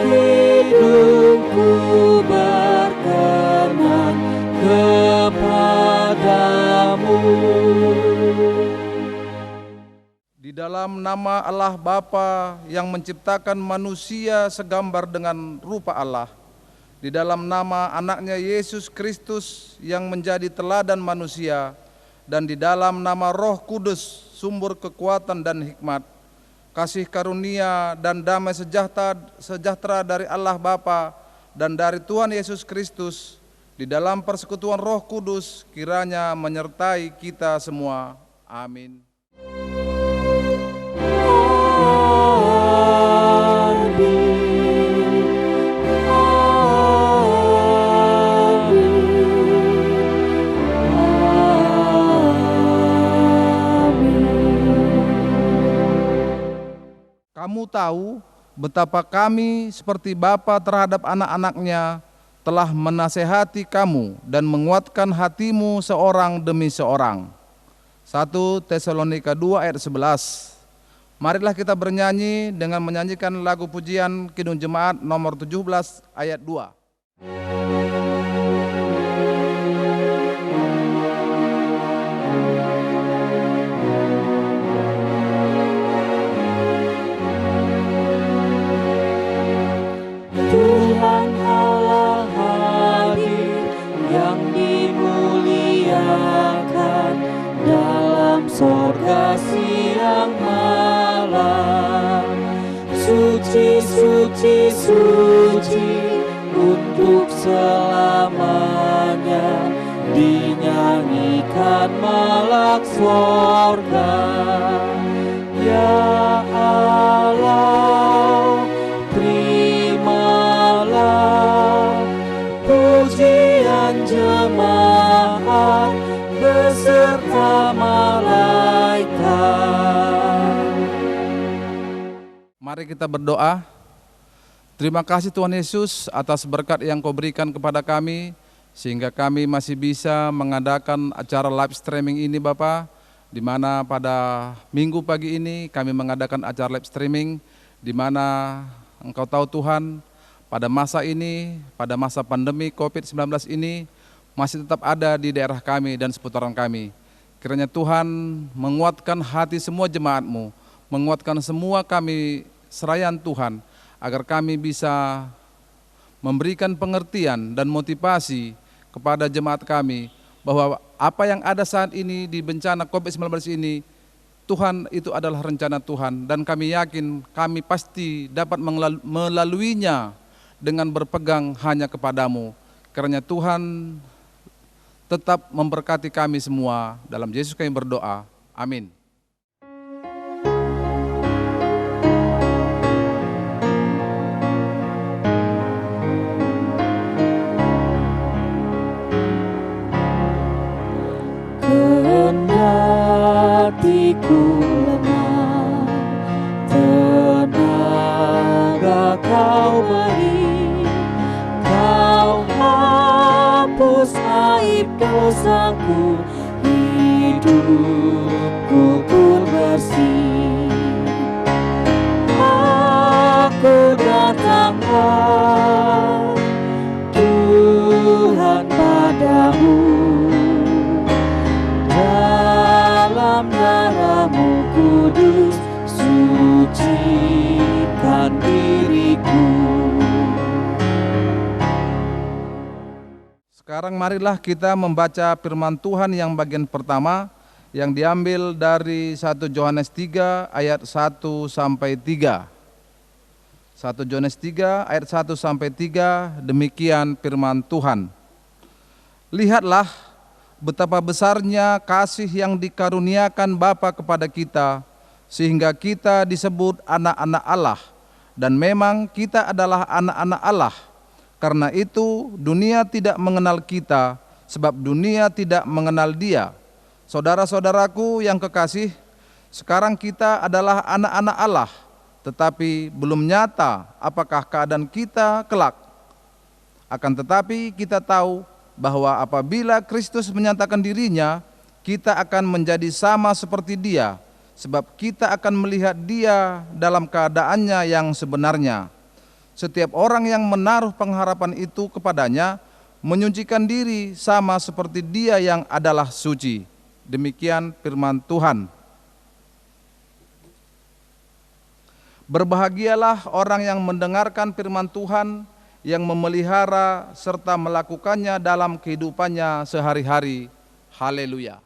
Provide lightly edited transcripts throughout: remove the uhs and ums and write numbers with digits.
hidupku berkenan kepadamu. Di dalam nama Allah Bapa yang menciptakan manusia segambar dengan rupa Allah, di dalam nama anaknya Yesus Kristus yang menjadi teladan manusia, dan di dalam nama Roh Kudus, sumber kekuatan dan hikmat, kasih karunia dan damai sejahtera dari Allah Bapa dan dari Tuhan Yesus Kristus, di dalam persekutuan Roh Kudus, kiranya menyertai kita semua. Amin. Kamu tahu betapa kami seperti Bapa terhadap anak-anaknya telah menasehati kamu dan menguatkan hatimu seorang demi seorang. 1 Tesalonika 2 ayat 11. Marilah kita bernyanyi dengan menyanyikan lagu pujian Kidung Jemaat nomor 17 ayat 2. Tuhan Allah hadir yang dimuliakan dalam sorga siang malam. Suci, suci, suci untuk selamanya dinyanyikan malak sorga. Ya Allah, terimalah pujian jemaat beserta malaikat. Mari kita berdoa. Terima kasih Tuhan Yesus atas berkat yang Kau berikan kepada kami, sehingga kami masih bisa mengadakan acara live streaming ini Bapa, di mana pada minggu pagi ini kami mengadakan acara live streaming, di mana Engkau tahu Tuhan, pada masa ini, pada masa pandemi COVID-19 ini, masih tetap ada di daerah kami dan seputaran kami. Kiranya Tuhan menguatkan hati semua jemaat-Mu, menguatkan semua kami serayan Tuhan, agar kami bisa memberikan pengertian dan motivasi kepada jemaat kami, bahwa apa yang ada saat ini di bencana COVID-19 ini, Tuhan itu adalah rencana Tuhan, dan kami yakin kami pasti dapat melaluinya dengan berpegang hanya kepadamu. Kiranya Tuhan tetap memberkati kami semua. Dalam Yesus kami berdoa. Amin. Hatiku lemah, tenaga Kau beri, Kau hapus aib dosaku, hidupku pun bersih. Aku datanglah Tuhan padamu, dalam darah-Mu kudus, sucikan diriku. Sekarang marilah kita membaca firman Tuhan yang bagian pertama, yang diambil dari 1 Yohanes 3 ayat 1 sampai 3. 1 Yohanes 3 ayat 1 sampai 3, demikian firman Tuhan. Lihatlah betapa besarnya kasih yang dikaruniakan Bapa kepada kita, sehingga kita disebut anak-anak Allah, dan memang kita adalah anak-anak Allah. Karena itu dunia tidak mengenal kita, sebab dunia tidak mengenal Dia. Saudara-saudaraku yang kekasih, sekarang kita adalah anak-anak Allah, tetapi belum nyata apakah keadaan kita kelak. Akan tetapi kita tahu bahwa apabila Kristus menyatakan dirinya, kita akan menjadi sama seperti Dia, sebab kita akan melihat dia dalam keadaannya yang sebenarnya. Setiap orang yang menaruh pengharapan itu kepadanya menyucikan diri sama seperti dia yang adalah suci. Demikian firman Tuhan. Berbahagialah orang yang mendengarkan firman Tuhan, yang memelihara serta melakukannya dalam kehidupannya sehari-hari. Haleluya.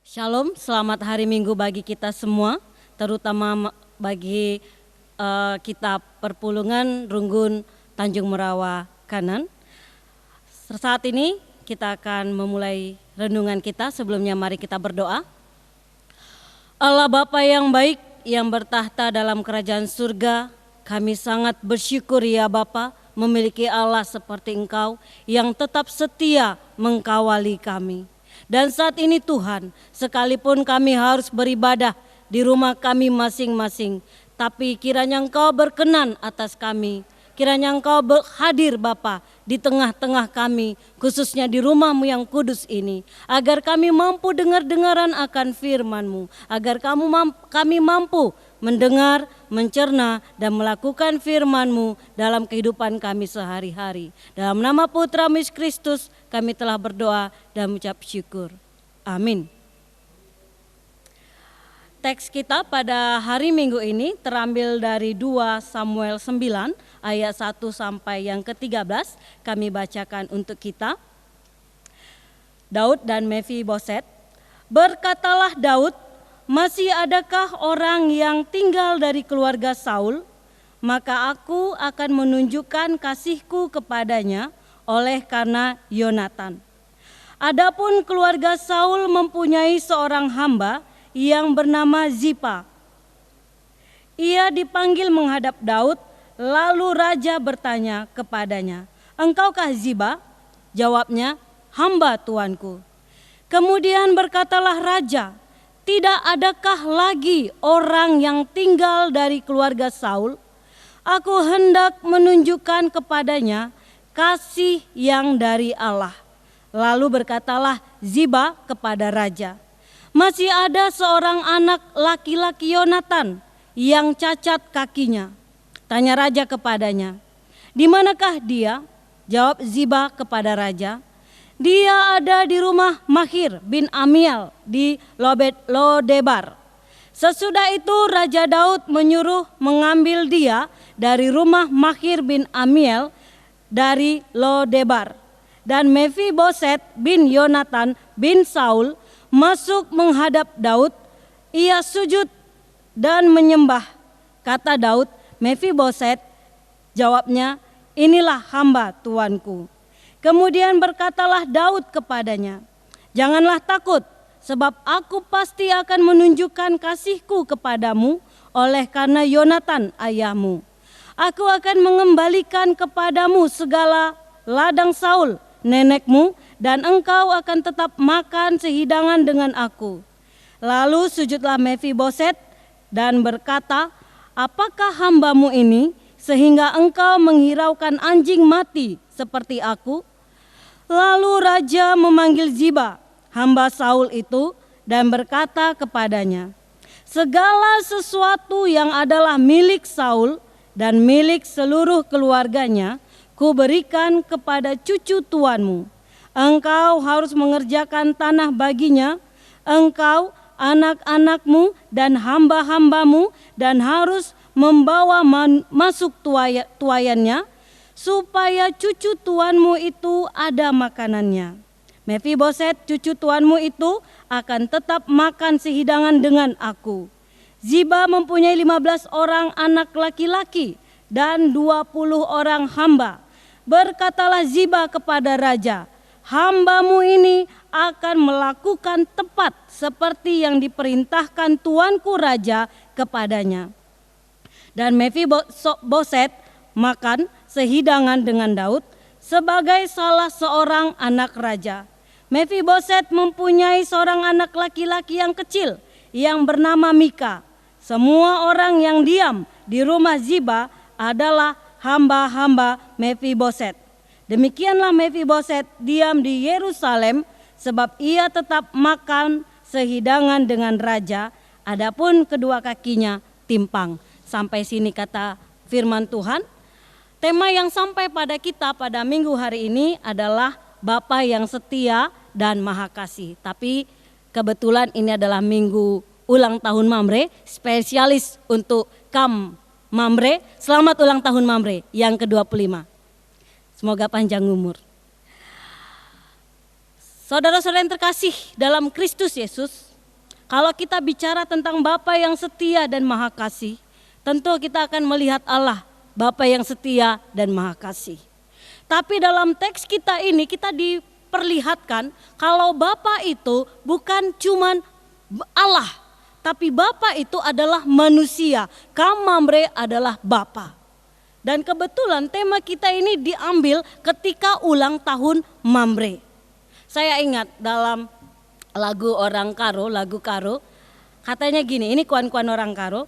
Shalom, selamat hari Minggu bagi kita semua, terutama bagi kita perpulungan Runggun Tanjung Merawa Kanan. Saat ini kita akan memulai renungan kita. Sebelumnya mari kita berdoa. Allah Bapa yang baik yang bertahta dalam kerajaan surga, kami sangat bersyukur ya Bapa memiliki Allah seperti Engkau yang tetap setia mengkawali kami. Dan saat ini Tuhan, sekalipun kami harus beribadah di rumah kami masing-masing, tapi kiranya Engkau berkenan atas kami, kiranya Engkau hadir Bapa di tengah-tengah kami, khususnya di rumah-Mu yang kudus ini, agar kami mampu dengar-dengaran akan firman-Mu, agar kami mampu mendengar, mencerna, dan melakukan firman-Mu dalam kehidupan kami sehari-hari. Dalam nama Putra-Mu Yesus Kristus kami telah berdoa dan mengucap syukur. Amin. Teks kita pada hari Minggu ini terambil dari 2 Samuel 9 ayat 1 sampai yang ke-13. Kami bacakan untuk kita. Daud dan Mefiboset. Berkatalah Daud, masih adakah orang yang tinggal dari keluarga Saul? Maka aku akan menunjukkan kasihku kepadanya oleh karena Yonatan. Adapun keluarga Saul mempunyai seorang hamba yang bernama Ziba. Ia dipanggil menghadap Daud, lalu raja bertanya kepadanya, "Engkaukah Ziba?" Jawabnya, "Hamba tuanku." Kemudian berkatalah raja, "Tidak adakah lagi orang yang tinggal dari keluarga Saul? Aku hendak menunjukkan kepadanya kasih yang dari Allah." Lalu berkatalah Ziba kepada raja, "Masih ada seorang anak laki-laki Yonatan yang cacat kakinya." Tanya raja kepadanya, "Di manakah dia?" Jawab Ziba kepada raja, "Dia ada di rumah Mahir bin Amiel di Lodebar." Sesudah itu Raja Daud menyuruh mengambil dia dari rumah Mahir bin Amiel dari Lodebar. Dan Mefiboset bin Yonatan bin Saul masuk menghadap Daud. Ia sujud dan menyembah. Kata Daud, "Mefiboset." Jawabnya, "Inilah hamba tuanku." Kemudian berkatalah Daud kepadanya, "Janganlah takut, sebab aku pasti akan menunjukkan kasihku kepadamu oleh karena Yonatan ayahmu. Aku akan mengembalikan kepadamu segala ladang Saul nenekmu, dan engkau akan tetap makan sehidangan dengan aku." Lalu sujudlah Mefiboset dan berkata, "Apakah hambamu ini sehingga engkau menghiraukan anjing mati seperti aku?" Lalu raja memanggil Ziba, hamba Saul itu, dan berkata kepadanya, "Segala sesuatu yang adalah milik Saul dan milik seluruh keluarganya, kuberikan kepada cucu tuanmu. Engkau harus mengerjakan tanah baginya, engkau, anak-anakmu, dan hamba-hambamu, dan harus membawa masuk tuayannya, supaya cucu tuanmu itu ada makanannya." Mefiboset cucu tuanmu itu akan tetap makan sehidangan dengan aku. Ziba mempunyai 15 orang anak laki-laki dan 20 orang hamba. Berkatalah Ziba kepada raja, "Hambamu ini akan melakukan tepat seperti yang diperintahkan tuanku raja kepadanya." Dan Mefiboset makan sehidangan dengan Daud sebagai salah seorang anak raja. Mefiboset mempunyai seorang anak laki-laki yang kecil yang bernama Mika. Semua orang yang diam di rumah Ziba adalah hamba-hamba Mefiboset. Demikianlah Mefiboset diam di Yerusalem sebab ia tetap makan sehidangan dengan raja, adapun kedua kakinya timpang. Sampai sini kata firman Tuhan. Tema yang sampai pada kita pada minggu hari ini adalah Bapa yang setia dan maha kasih. Tapi kebetulan ini adalah minggu ulang tahun Mamre, spesialis untuk Kam Mamre. Selamat ulang tahun Mamre yang ke-25. Semoga panjang umur. Saudara-saudara yang terkasih dalam Kristus Yesus, kalau kita bicara tentang Bapa yang setia dan maha kasih, tentu kita akan melihat Allah, Bapa yang setia dan maha kasih. Tapi dalam teks kita ini kita diperlihatkan kalau Bapa itu bukan cuman Allah, tapi Bapa itu adalah manusia. Kam Mamre adalah Bapa. Dan kebetulan tema kita ini diambil ketika ulang tahun Mamre. Saya ingat dalam lagu orang Karo, lagu Karo, katanya gini, ini kuan-kuan orang Karo.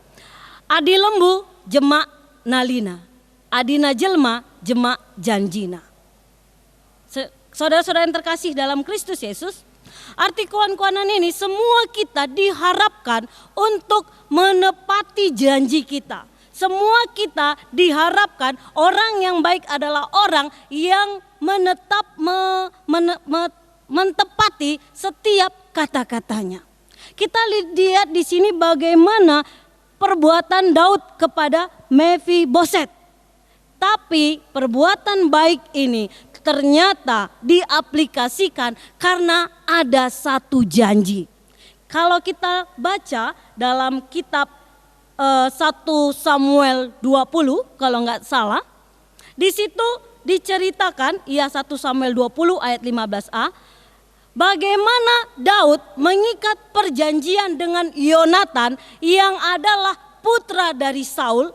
Adi lembu jemak nalina, adina jelma jemak janjina. Saudara-saudara yang terkasih dalam Kristus Yesus, arti kuan-kuanan ini semua kita diharapkan untuk menepati janji kita. Semua kita diharapkan orang yang baik adalah orang yang mentepati setiap kata-katanya. Kita lihat di sini bagaimana perbuatan Daud kepada Mefiboset. Tapi perbuatan baik ini ternyata diaplikasikan karena ada satu janji. Kalau kita baca dalam kitab 1 Samuel 20 kalau nggak salah, di situ diceritakan, 1 Samuel 20 ayat 15a, bagaimana Daud mengikat perjanjian dengan Yonatan yang adalah putra dari Saul.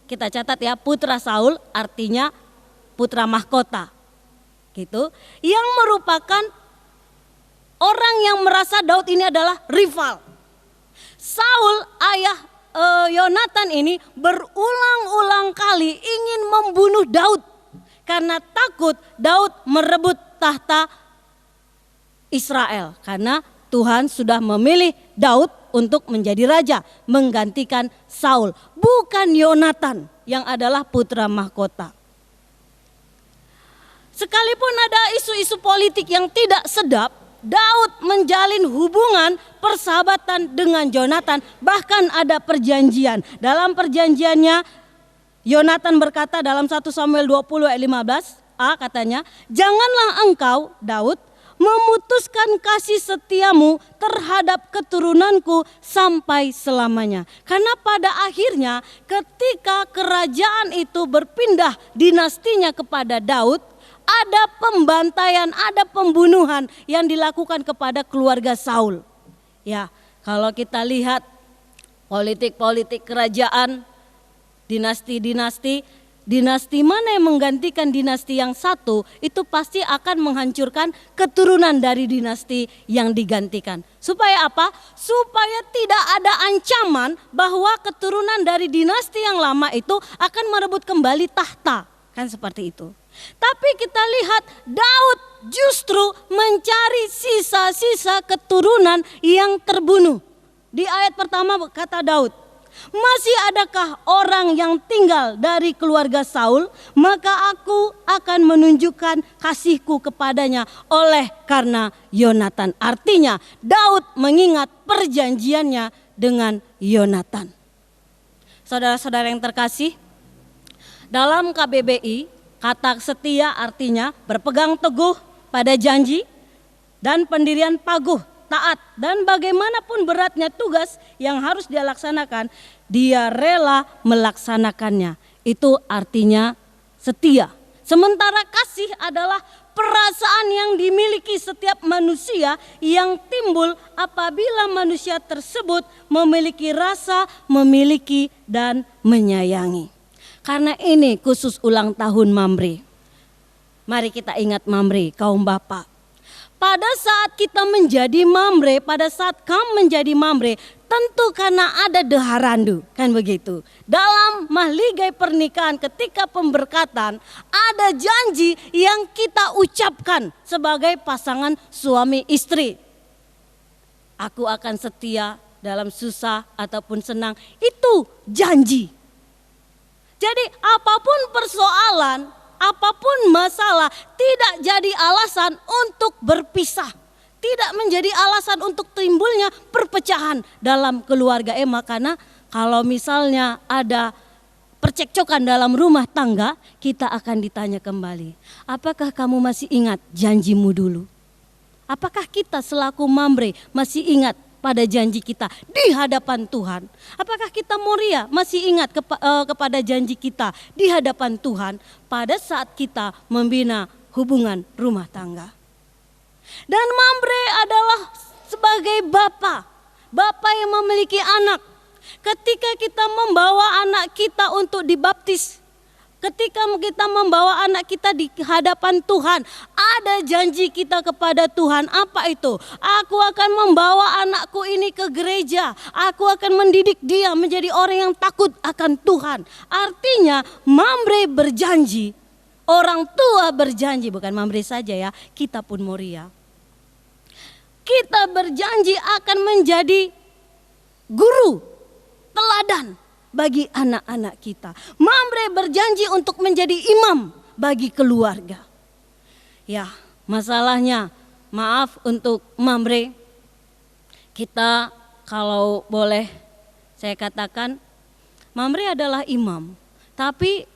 Kita catat ya, putra Saul artinya putra mahkota. Gitu. Yang merupakan orang yang merasa Daud ini adalah rival. Saul ayah Yonatan ini berulang-ulang kali ingin membunuh Daud karena takut Daud merebut tahta Israel, karena Tuhan sudah memilih Daud untuk menjadi raja menggantikan Saul, bukan Yonatan yang adalah putra mahkota. Sekalipun ada isu-isu politik yang tidak sedap, Daud menjalin hubungan persahabatan dengan Yonatan, bahkan ada perjanjian. Dalam perjanjiannya Yonatan berkata dalam 1 Samuel 20 ayat 15a katanya, "Janganlah engkau Daud memutuskan kasih setiamu terhadap keturunanku sampai selamanya." Karena pada akhirnya ketika kerajaan itu berpindah dinastinya kepada Daud, ada pembantaian, ada pembunuhan yang dilakukan kepada keluarga Saul. Ya, kalau kita lihat politik-politik kerajaan, dinasti-dinasti, dinasti mana yang menggantikan dinasti yang satu, itu pasti akan menghancurkan keturunan dari dinasti yang digantikan. Supaya apa? Supaya tidak ada ancaman bahwa keturunan dari dinasti yang lama itu akan merebut kembali tahta. Kan seperti itu. Tapi kita lihat Daud justru mencari sisa-sisa keturunan yang terbunuh. Di ayat pertama kata Daud, "Masih adakah orang yang tinggal dari keluarga Saul? Maka aku akan menunjukkan kasihku kepadanya oleh karena Yonatan." Artinya Daud mengingat perjanjiannya dengan Yonatan. Saudara-saudara yang terkasih, dalam KBBI kata setia artinya berpegang teguh pada janji dan pendirian paguh, taat, dan bagaimanapun beratnya tugas yang harus dia laksanakan, dia rela melaksanakannya. Itu artinya setia. Sementara kasih adalah perasaan yang dimiliki setiap manusia yang timbul apabila manusia tersebut memiliki rasa, memiliki dan menyayangi. Karena ini khusus ulang tahun Mamre. Mari kita ingat Mamre, kaum bapak. Pada saat kita menjadi Mamre, pada saat kamu menjadi Mamre, tentu karena ada deharandu, kan begitu. Dalam mahligai pernikahan ketika pemberkatan, ada janji yang kita ucapkan sebagai pasangan suami istri. Aku akan setia dalam susah ataupun senang, itu janji. Jadi apapun persoalan, apapun masalah, tidak jadi alasan untuk berpisah. Tidak menjadi alasan untuk timbulnya perpecahan dalam keluarga Emma. Karena kalau misalnya ada percekcokan dalam rumah tangga, kita akan ditanya kembali. Apakah kamu masih ingat janjimu dulu? Apakah kita selaku Mamre masih ingat pada janji kita di hadapan Tuhan? Apakah kita Moria masih ingat kepada janji kita di hadapan Tuhan pada saat kita membina hubungan rumah tangga? Dan Mamre adalah sebagai bapak yang memiliki anak. Ketika kita membawa anak kita untuk dibaptis, ketika kita membawa anak kita di hadapan Tuhan, ada janji kita kepada Tuhan. Apa itu? Aku akan membawa anakku ini ke gereja. Aku akan mendidik dia menjadi orang yang takut akan Tuhan. Artinya Mamre berjanji, orang tua berjanji, bukan Mamre saja ya, kita pun Moria. Kita berjanji akan menjadi guru, teladan bagi anak-anak kita. Mamre berjanji untuk menjadi imam bagi keluarga. Ya, masalahnya, maaf untuk Mamre, kita kalau boleh saya katakan, Mamre adalah imam. Tapi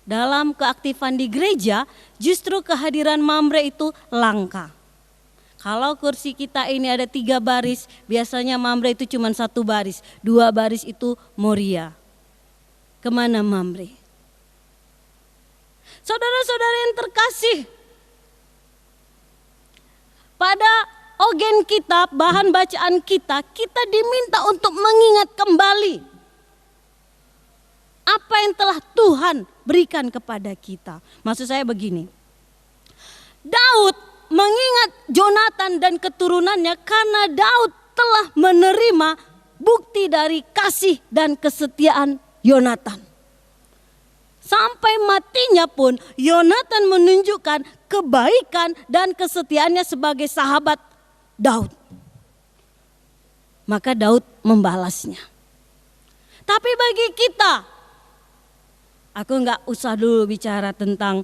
dalam keaktifan di gereja, justru kehadiran Mamre itu langka. Kalau kursi kita ini ada 3 baris, biasanya Mamre itu cuma 1 baris. 2 baris itu Moria. Kemana Mamre? Saudara-saudara yang terkasih, pada ogen kita, bahan bacaan kita, kita diminta untuk mengingat kembali apa yang telah Tuhan berikan kepada kita. Maksud saya begini, Daud mengingat Jonatan dan keturunannya karena Daud telah menerima bukti dari kasih dan kesetiaan Yonatan. Sampai matinya pun Yonatan menunjukkan kebaikan dan kesetiaannya sebagai sahabat Daud. Maka Daud membalasnya. Tapi bagi kita, aku nggak usah dulu bicara tentang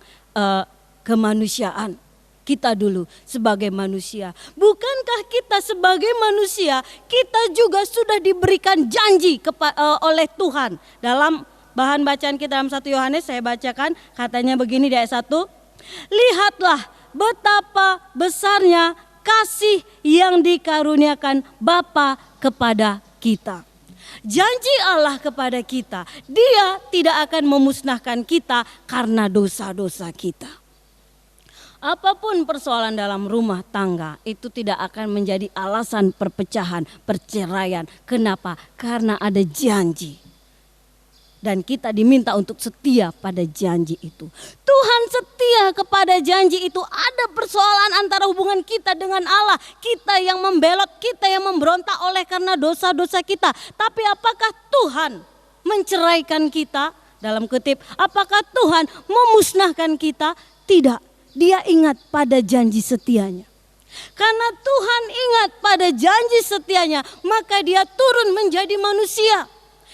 kemanusiaan. Kita dulu sebagai manusia. Bukankah kita sebagai manusia, kita juga sudah diberikan janji oleh Tuhan. Dalam bahan bacaan kita dalam 1 Yohanes, saya bacakan, katanya begini di ayat 1. Lihatlah betapa besarnya kasih yang dikaruniakan Bapa kepada kita. Janji Allah kepada kita, Dia tidak akan memusnahkan kita karena dosa-dosa kita. Apapun persoalan dalam rumah tangga itu tidak akan menjadi alasan perpecahan, perceraian. Kenapa? Karena ada janji. Dan kita diminta untuk setia pada janji itu. Tuhan setia kepada janji itu. Ada persoalan antara hubungan kita dengan Allah. Kita yang membelot, kita yang memberontak oleh karena dosa-dosa kita. Tapi apakah Tuhan menceraikan kita? Dalam kutip, apakah Tuhan memusnahkan kita? Tidak. Dia ingat pada janji setianya. Karena Tuhan ingat pada janji setianya, maka Dia turun menjadi manusia.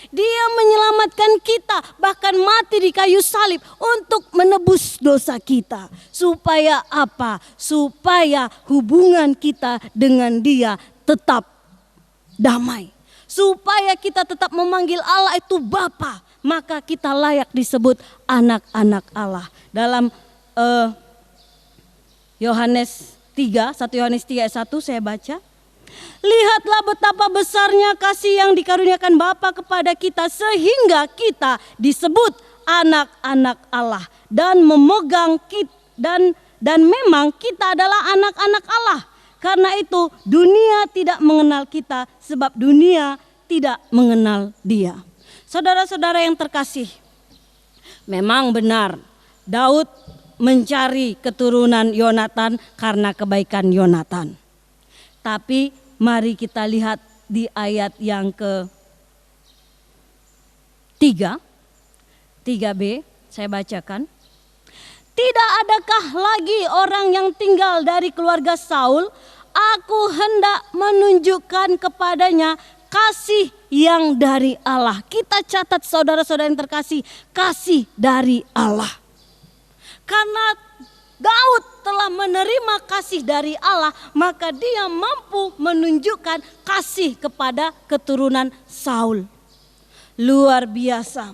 Dia menyelamatkan kita, bahkan mati di kayu salib untuk menebus dosa kita. Supaya apa? Supaya hubungan kita dengan Dia tetap damai. Supaya kita tetap memanggil Allah itu Bapa, maka kita layak disebut anak-anak Allah. Dalam Yohanes 3, 1 Yohanes 3 ayat 1 saya baca. Lihatlah betapa besarnya kasih yang dikaruniakan Bapa kepada kita sehingga kita disebut anak-anak Allah dan Dan memang kita adalah anak-anak Allah. Karena itu dunia tidak mengenal kita sebab dunia tidak mengenal Dia. Saudara-saudara yang terkasih, memang benar Daud mencari keturunan Yonatan karena kebaikan Yonatan. Tapi mari kita lihat di ayat yang ke-3, 3b, saya bacakan. Tidak adakah lagi orang yang tinggal dari keluarga Saul? Aku hendak menunjukkan kepadanya kasih yang dari Allah. Kita catat saudara-saudara yang terkasih, kasih dari Allah. Karena Daud telah menerima kasih dari Allah, maka dia mampu menunjukkan kasih kepada keturunan Saul. Luar biasa.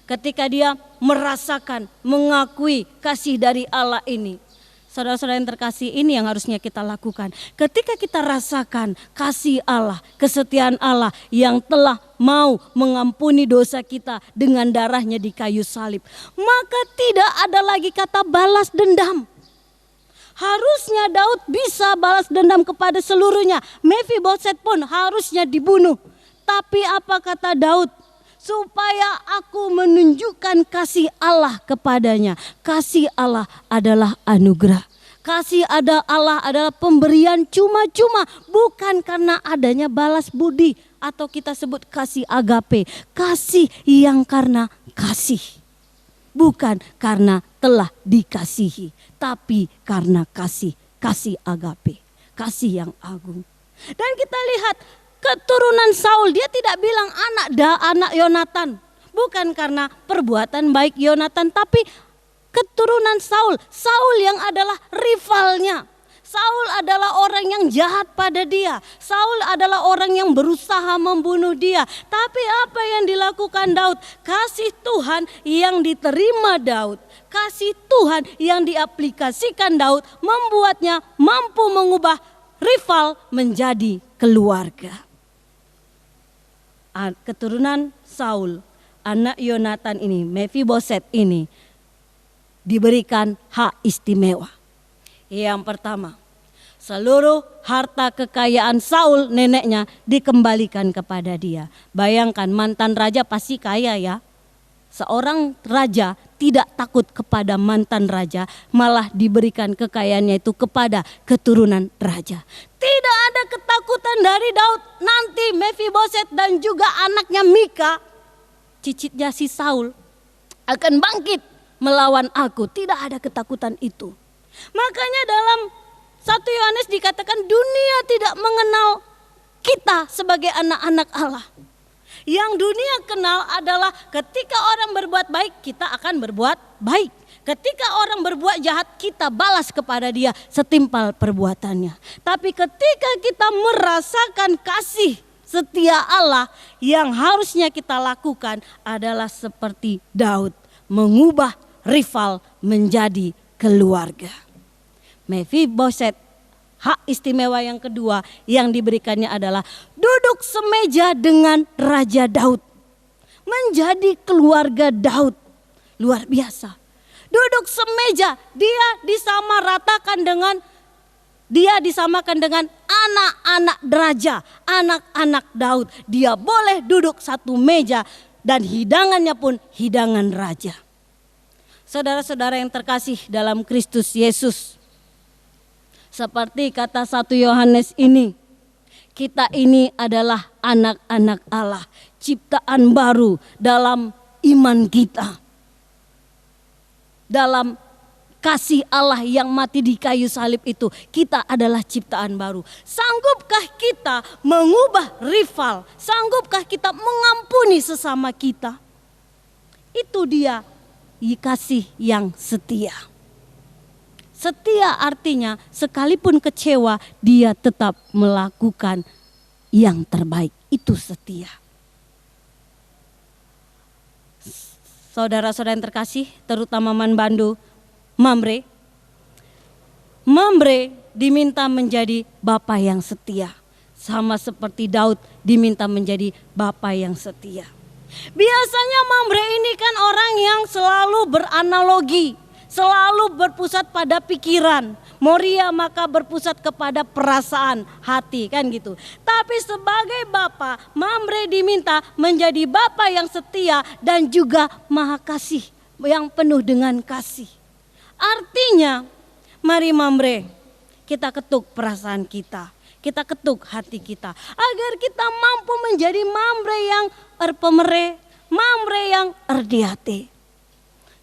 Ketika dia merasakan, mengakui kasih dari Allah ini. Saudara-saudara yang terkasih, ini yang harusnya kita lakukan. Ketika kita rasakan kasih Allah, kesetiaan Allah yang telah mau mengampuni dosa kita dengan darahnya di kayu salib, maka tidak ada lagi kata balas dendam. Harusnya Daud bisa balas dendam kepada seluruhnya. Mephiboset pun harusnya dibunuh. Tapi apa kata Daud? Supaya aku menunjukkan kasih Allah kepadanya. Kasih Allah adalah anugerah. Kasih Allah adalah pemberian cuma-cuma. Bukan karena adanya balas budi. Atau kita sebut kasih agape. Kasih yang karena kasih. Bukan karena telah dikasihi. Tapi karena kasih. Kasih agape. Kasih yang agung. Dan kita lihat keturunan Saul, dia tidak bilang anak Yonatan. Bukan karena perbuatan baik Yonatan, tapi keturunan Saul. Saul yang adalah rivalnya. Saul adalah orang yang jahat pada dia. Saul adalah orang yang berusaha membunuh dia. Tapi apa yang dilakukan Daud? Kasih Tuhan yang diterima Daud. Kasih Tuhan yang diaplikasikan Daud membuatnya mampu mengubah rival menjadi keluarga. Keturunan Saul, anak Yonatan ini, Mephiboset ini diberikan hak istimewa. Yang pertama, seluruh harta kekayaan Saul neneknya dikembalikan kepada dia. Bayangkan mantan raja pasti kaya ya. Seorang raja tidak takut kepada mantan raja, malah diberikan kekayaannya itu kepada keturunan raja. Tidak ada ketakutan dari Daud. Nanti Mephiboset dan juga anaknya Mika, cicitnya si Saul, akan bangkit melawan aku. Tidak ada ketakutan itu. Makanya dalam 1 Yohanes dikatakan dunia tidak mengenal kita sebagai anak-anak Allah. Yang dunia kenal adalah ketika orang berbuat baik, kita akan berbuat baik. Ketika orang berbuat jahat, kita balas kepada dia setimpal perbuatannya. Tapi ketika kita merasakan kasih setia Allah, yang harusnya kita lakukan adalah seperti Daud, mengubah rival menjadi keluarga. Mephiboset, hak istimewa yang kedua yang diberikannya adalah duduk semeja dengan Raja Daud. Menjadi keluarga Daud. Luar biasa. Duduk semeja, dia disamakan dengan anak-anak raja, anak-anak Daud. Dia boleh duduk satu meja dan hidangannya pun hidangan raja. Saudara-saudara yang terkasih dalam Kristus Yesus, seperti kata 1 Yohanes ini, kita ini adalah anak-anak Allah, ciptaan baru dalam iman kita. Dalam kasih Allah yang mati di kayu salib itu, kita adalah ciptaan baru. Sanggupkah kita mengubah rival? Sanggupkah kita mengampuni sesama kita? Itu dia kasih yang setia. Setia artinya sekalipun kecewa, dia tetap melakukan yang terbaik. Itu setia. Saudara-saudara yang terkasih, terutama Manbandu, Mamre diminta menjadi bapa yang setia. Sama seperti Daud diminta menjadi bapa yang setia. Biasanya Mamre ini kan orang yang selalu beranalogi. selalu berpusat pada pikiran. Moria maka berpusat kepada perasaan hati, kan gitu. Tapi sebagai Bapa, Mamre diminta menjadi Bapa yang setia dan juga maha kasih, yang penuh dengan kasih. Artinya, mari Mamre, kita ketuk perasaan kita. Kita ketuk hati kita agar kita mampu menjadi Mamre yang erpemere, Mamre yang erdiate.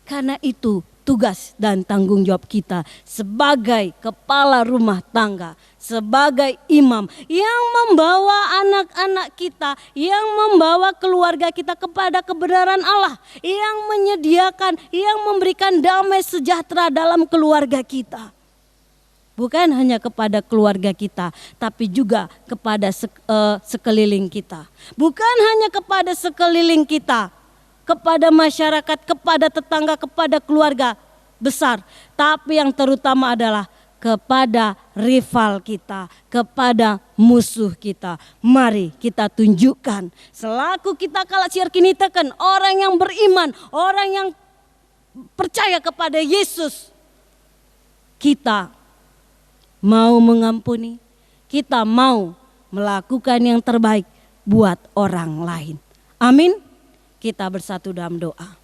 Karena itu tugas dan tanggung jawab kita sebagai kepala rumah tangga, sebagai imam yang membawa anak-anak kita, yang membawa keluarga kita kepada kebenaran Allah, yang menyediakan, yang memberikan damai sejahtera dalam keluarga kita. Bukan hanya kepada keluarga kita, tapi juga kepada sekeliling kita. Bukan hanya kepada sekeliling kita, kepada masyarakat, kepada tetangga, kepada keluarga besar. Tapi yang terutama adalah kepada rival kita, kepada musuh kita. Mari kita tunjukkan selaku kita kalau siar kini teken orang yang beriman, orang yang percaya kepada Yesus. Kita mau mengampuni, kita mau melakukan yang terbaik buat orang lain. Amin. Kita bersatu dalam doa.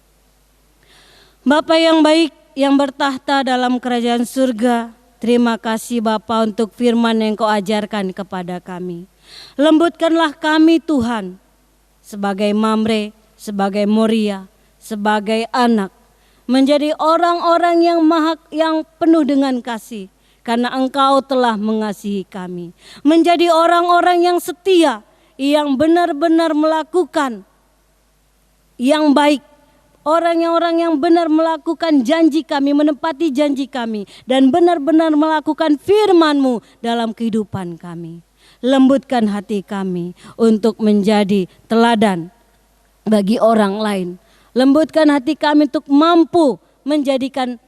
Bapa yang baik yang bertahta dalam kerajaan surga, terima kasih Bapa untuk firman yang Kau ajarkan kepada kami. Lembutkanlah kami Tuhan sebagai Mamre, sebagai Moria, sebagai anak, menjadi orang-orang yang penuh dengan kasih. Karena Engkau telah mengasihi kami. Menjadi orang-orang yang setia, yang benar-benar melakukan yang baik. Orang-orang yang benar melakukan janji kami, menepati janji kami. Dan benar-benar melakukan firman-Mu dalam kehidupan kami. Lembutkan hati kami untuk menjadi teladan bagi orang lain. Lembutkan hati kami untuk mampu menjadikan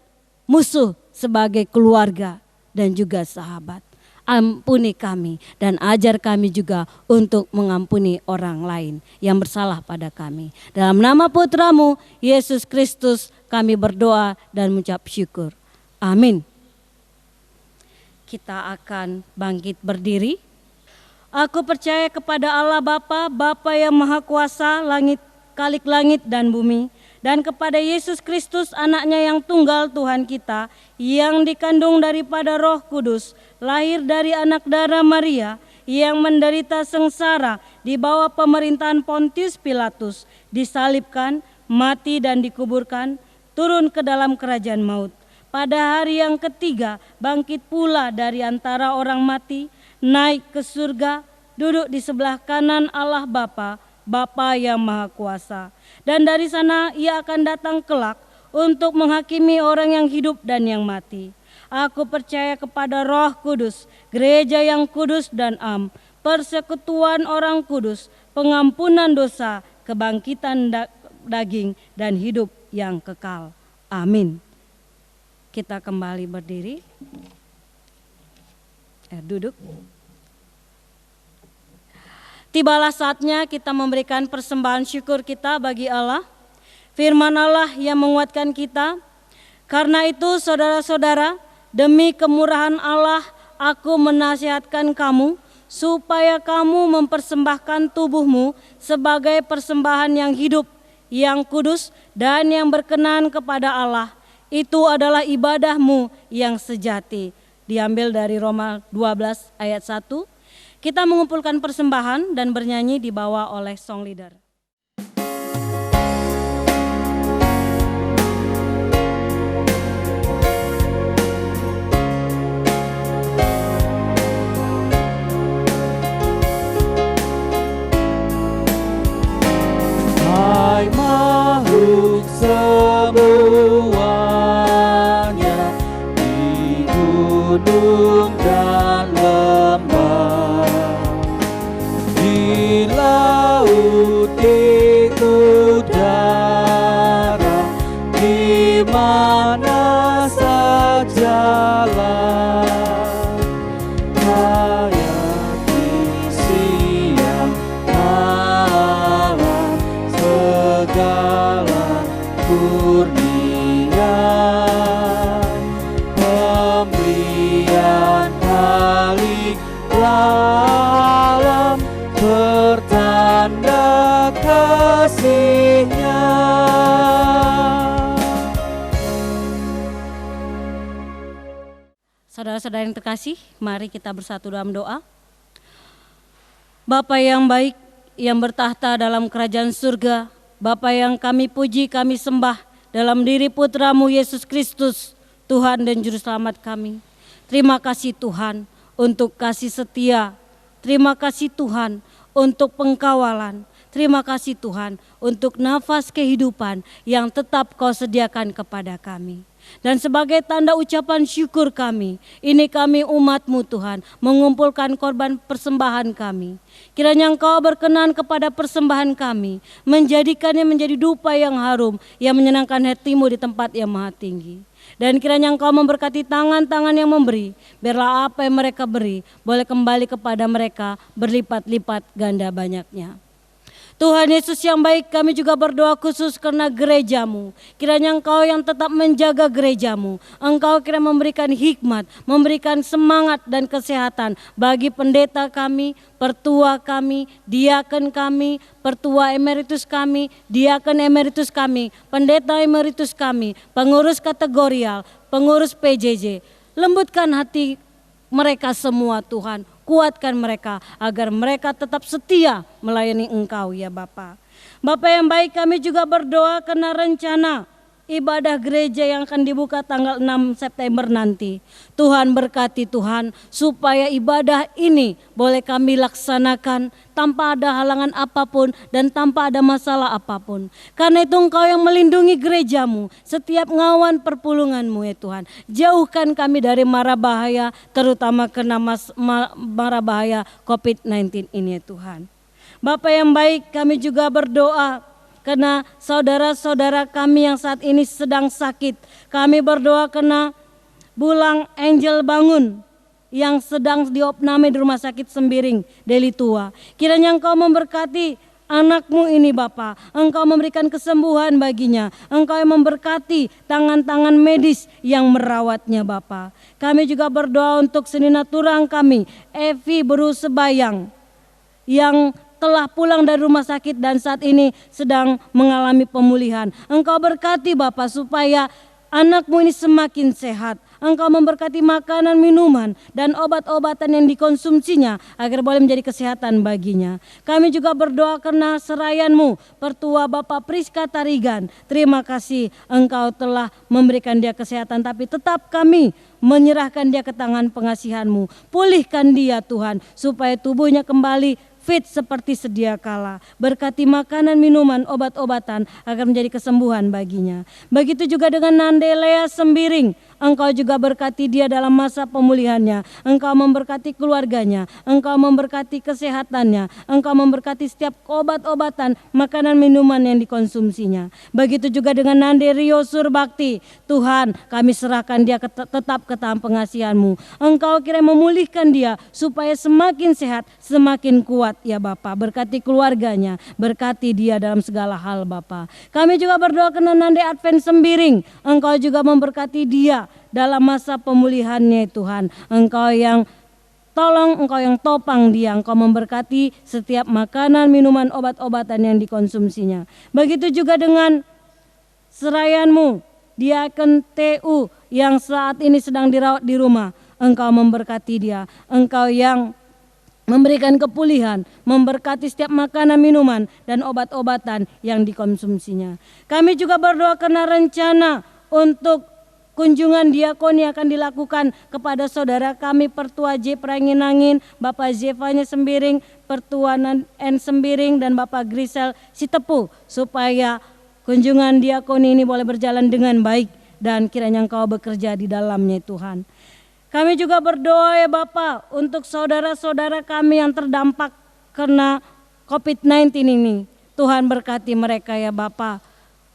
musuh sebagai keluarga dan juga sahabat. Ampuni kami dan ajar kami juga untuk mengampuni orang lain yang bersalah pada kami. Dalam nama Putra-Mu Yesus Kristus kami berdoa dan mengucap syukur. Amin. Kita akan bangkit berdiri. Aku percaya kepada Allah Bapa, Bapa yang Maha Kuasa, Khalik langit dan bumi, dan kepada Yesus Kristus anaknya yang tunggal Tuhan kita, yang dikandung daripada Roh Kudus, lahir dari anak darah Maria, yang menderita sengsara di bawah pemerintahan Pontius Pilatus, disalibkan, mati dan dikuburkan, turun ke dalam kerajaan maut. Pada hari yang ketiga bangkit pula dari antara orang mati, naik ke surga, duduk di sebelah kanan Allah Bapa, Bapa yang Maha Kuasa. Dan dari sana ia akan datang kelak untuk menghakimi orang yang hidup dan yang mati. Aku percaya kepada Roh Kudus, gereja yang kudus dan am, persekutuan orang kudus, pengampunan dosa, kebangkitan daging dan hidup yang kekal. Amin. Kita kembali berdiri. Duduk. Tibalah saatnya kita memberikan persembahan syukur kita bagi Allah. Firman Allah yang menguatkan kita. Karena itu saudara-saudara, demi kemurahan Allah aku menasihatkan kamu supaya kamu mempersembahkan tubuhmu sebagai persembahan yang hidup, yang kudus dan yang berkenan kepada Allah. Itu adalah ibadahmu yang sejati. Diambil dari Roma 12 ayat 1. Kita mengumpulkan persembahan dan bernyanyi dibawa oleh song leader. Hai makhluk semuanya di gunung dan lembah, di laut, di udara, di mana sajalah. Hayati siang malam, segala kurnia pemberian paling dalam pertanda kasih-Nya. Saudara-saudara yang terkasih, mari kita bersatu dalam doa. Bapa yang baik, yang bertahta dalam kerajaan surga, Bapa yang kami puji, kami sembah dalam diri Putra-Mu Yesus Kristus, Tuhan dan Juru Selamat kami. Terima kasih Tuhan untuk kasih setia, terima kasih Tuhan untuk pengkawalan, terima kasih Tuhan untuk nafas kehidupan yang tetap Kau sediakan kepada kami. Dan sebagai tanda ucapan syukur kami, ini kami umat-Mu Tuhan, mengumpulkan korban persembahan kami. Kiranya Engkau berkenan kepada persembahan kami, menjadikannya menjadi dupa yang harum, yang menyenangkan hati-Mu di tempat yang maha tinggi. Dan kiranya Engkau memberkati tangan-tangan yang memberi, biarlah apa yang mereka beri, boleh kembali kepada mereka berlipat-lipat ganda banyaknya. Tuhan Yesus yang baik, kami juga berdoa khusus karena gereja-Mu. Kiranya Engkau yang tetap menjaga gereja-Mu. Engkau kira memberikan hikmat, memberikan semangat dan kesehatan bagi pendeta kami, pertua kami, diaken kami, pertua emeritus kami, diaken emeritus kami, pendeta emeritus kami, pengurus kategorial, pengurus PJJ. Lembutkan hati mereka semua Tuhan. Kuatkan mereka agar mereka tetap setia melayani Engkau ya Bapa. Bapa yang baik, kami juga berdoa karena rencana ibadah gereja yang akan dibuka tanggal 6 September nanti. Tuhan berkati Tuhan supaya ibadah ini boleh kami laksanakan tanpa ada halangan apapun dan tanpa ada masalah apapun. Karena itu Engkau yang melindungi gereja-Mu, setiap ngawan perpulungan-Mu ya Tuhan. Jauhkan kami dari mara bahaya, terutama kena mara bahaya COVID-19 ini ya Tuhan. Bapa yang baik, kami juga berdoa karena saudara-saudara kami yang saat ini sedang sakit. Kami berdoa karena Bulang Angel Bangun yang sedang diopname di Rumah Sakit Sembiring, Deli Tua. Kiranya Engkau memberkati anak-Mu ini Bapa. Engkau memberikan kesembuhan baginya. Engkau yang memberkati tangan-tangan medis yang merawatnya Bapa. Kami juga berdoa untuk senina turang kami, Evi Beru Sebayang, yang telah pulang dari rumah sakit dan saat ini sedang mengalami pemulihan. Engkau berkati Bapa supaya anak-Mu ini semakin sehat. Engkau memberkati makanan, minuman, dan obat-obatan yang dikonsumsinya agar boleh menjadi kesehatan baginya. Kami juga berdoa karena serayan-Mu, Pertua Bapak Priska Tarigan. Terima kasih Engkau telah memberikan dia kesehatan, tapi tetap kami menyerahkan dia ke tangan pengasihan-Mu. Pulihkan dia Tuhan, supaya tubuhnya kembali fit seperti sedia kala. Berkati makanan, minuman, obat-obatan agar menjadi kesembuhan baginya. Begitu juga dengan Nandelea Sembiring. Engkau juga berkati dia dalam masa pemulihannya. Engkau memberkati keluarganya. Engkau memberkati kesehatannya. Engkau memberkati setiap obat-obatan, makanan, minuman yang dikonsumsinya. Begitu juga dengan Nande Rio Surbakti. Tuhan, kami serahkan dia tetap ke tangan pengasihan-Mu. Engkau kira memulihkan dia supaya semakin sehat, semakin kuat ya Bapa. Berkati keluarganya, berkati dia dalam segala hal Bapa. Kami juga berdoa karena Nande Advent Sembiring. Engkau juga memberkati dia dalam masa pemulihannya Tuhan. Engkau yang tolong, Engkau yang topang dia. Engkau memberkati setiap makanan, minuman, obat-obatan yang dikonsumsinya. Begitu juga dengan serayan-Mu, Diaken TU yang saat ini sedang dirawat di rumah. Engkau memberkati dia. Engkau yang memberikan kepulihan, memberkati setiap makanan, minuman, dan obat-obatan yang dikonsumsinya. Kami juga berdoa karena rencana untuk kunjungan diakoni akan dilakukan kepada saudara kami Pertua J Pranginangin, Bapak Zevanya Sembiring, Pertua N Sembiring, dan Bapak Grisel Sitepu, supaya kunjungan diakoni ini boleh berjalan dengan baik dan kiranya Engkau bekerja di dalamnya Tuhan. Kami juga berdoa ya Bapak untuk saudara-saudara kami yang terdampak karena COVID-19 ini. Tuhan berkati mereka ya Bapak.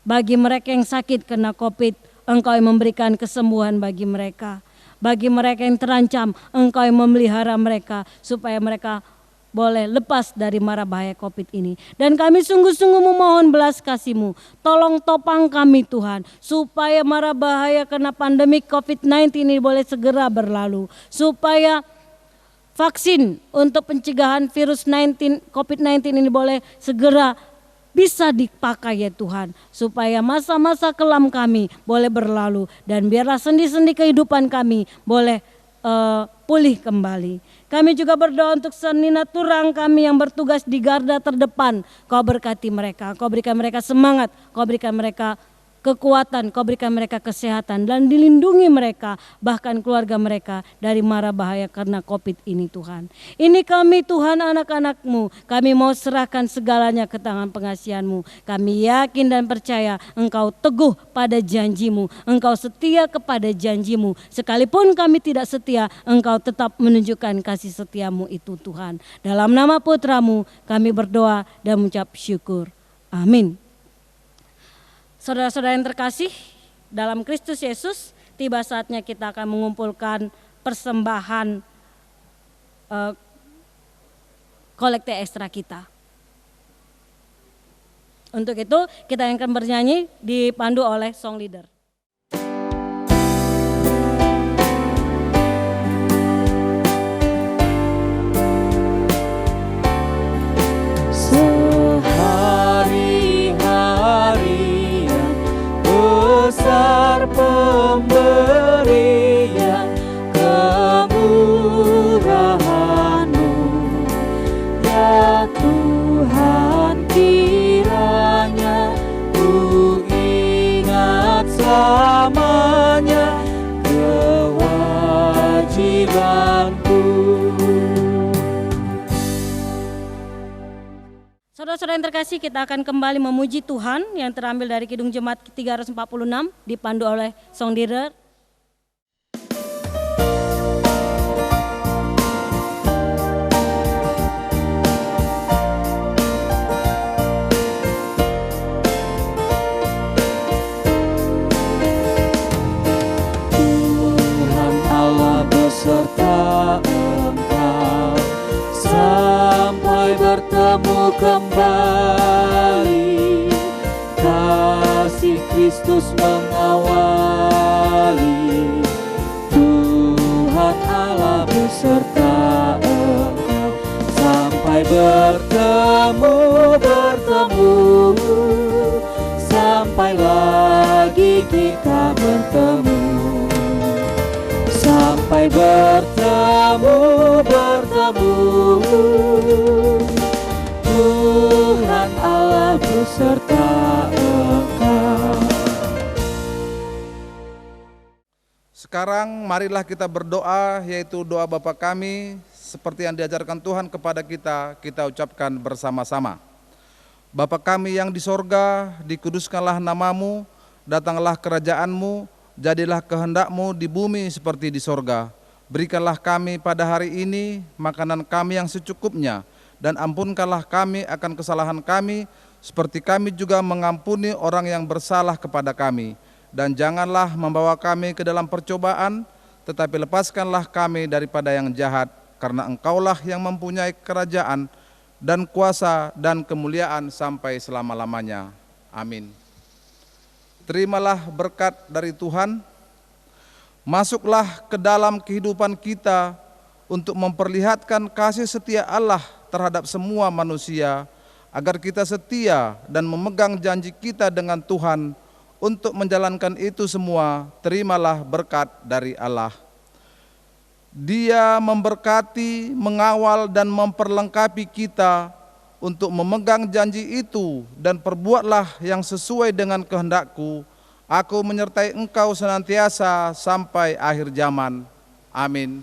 Bagi mereka yang sakit kena COVID, Engkau yang memberikan kesembuhan bagi mereka. Bagi mereka yang terancam, Engkau yang memelihara mereka supaya mereka boleh lepas dari mara bahaya COVID ini. Dan kami sungguh-sungguh memohon belas kasih-Mu. Tolong topang kami Tuhan, supaya mara bahaya karena pandemi COVID-19 ini boleh segera berlalu. Supaya vaksin untuk pencegahan virus COVID-19 ini boleh segera bisa dipakai ya Tuhan. Supaya masa-masa kelam kami boleh berlalu. Dan biarlah sendi-sendi kehidupan kami boleh pulih kembali. Kami juga berdoa untuk senina turang kami yang bertugas di garda terdepan. Kau berkati mereka, Kau berikan mereka semangat, Kau berikan mereka kekuatan, Kau berikan mereka kesehatan dan dilindungi mereka, bahkan keluarga mereka dari mara bahaya karena COVID ini Tuhan. Ini kami Tuhan anak-anak-Mu, kami mau serahkan segalanya ke tangan pengasihan-Mu. Kami yakin dan percaya Engkau teguh pada janji-Mu, Engkau setia kepada janji-Mu. Sekalipun kami tidak setia, Engkau tetap menunjukkan kasih setia-Mu itu Tuhan. Dalam nama Putra-Mu kami berdoa dan mengucap syukur. Amin. Saudara-saudara yang terkasih, dalam Kristus Yesus, tiba saatnya kita akan mengumpulkan persembahan kolekte ekstra kita. Untuk itu kita akan bernyanyi dipandu oleh song leader. Besar pemberian kemurahan-Mu, ya Tuhan, kiranya ku ingat selamanya kewajibanku. Saudara-saudara yang terkasih, kita akan kembali memuji Tuhan yang terambil dari Kidung Jemaat 346 dipandu oleh song leader. Tuhan Allah beserta Engkau sampai bertemu kembali. Kasih Kristus mengawali. Tuhan Allah beserta Engkau sampai bertemu, sampai lagi kita bertemu. Sampai bertemu, Tuhan Allah beserta Engkau. Sekarang marilah kita berdoa, yaitu doa Bapa kami, seperti yang diajarkan Tuhan kepada kita, kita ucapkan bersama-sama. Bapa kami yang di sorga, dikuduskanlah nama-Mu, datanglah kerajaan-Mu, jadilah kehendak-Mu di bumi seperti di sorga. Berikanlah kami pada hari ini makanan kami yang secukupnya, dan ampunkanlah kami akan kesalahan kami, seperti kami juga mengampuni orang yang bersalah kepada kami. Dan janganlah membawa kami ke dalam percobaan, tetapi lepaskanlah kami daripada yang jahat, karena Engkaulah yang mempunyai kerajaan dan kuasa dan kemuliaan sampai selama-lamanya. Amin. Terimalah berkat dari Tuhan, masuklah ke dalam kehidupan kita untuk memperlihatkan kasih setia Allah terhadap semua manusia, agar kita setia dan memegang janji kita dengan Tuhan. Untuk menjalankan itu semua, terimalah berkat dari Allah. Dia memberkati, mengawal dan memperlengkapi kita untuk memegang janji itu, dan perbuatlah yang sesuai dengan kehendak-Ku. Aku menyertai engkau senantiasa sampai akhir zaman. Amin.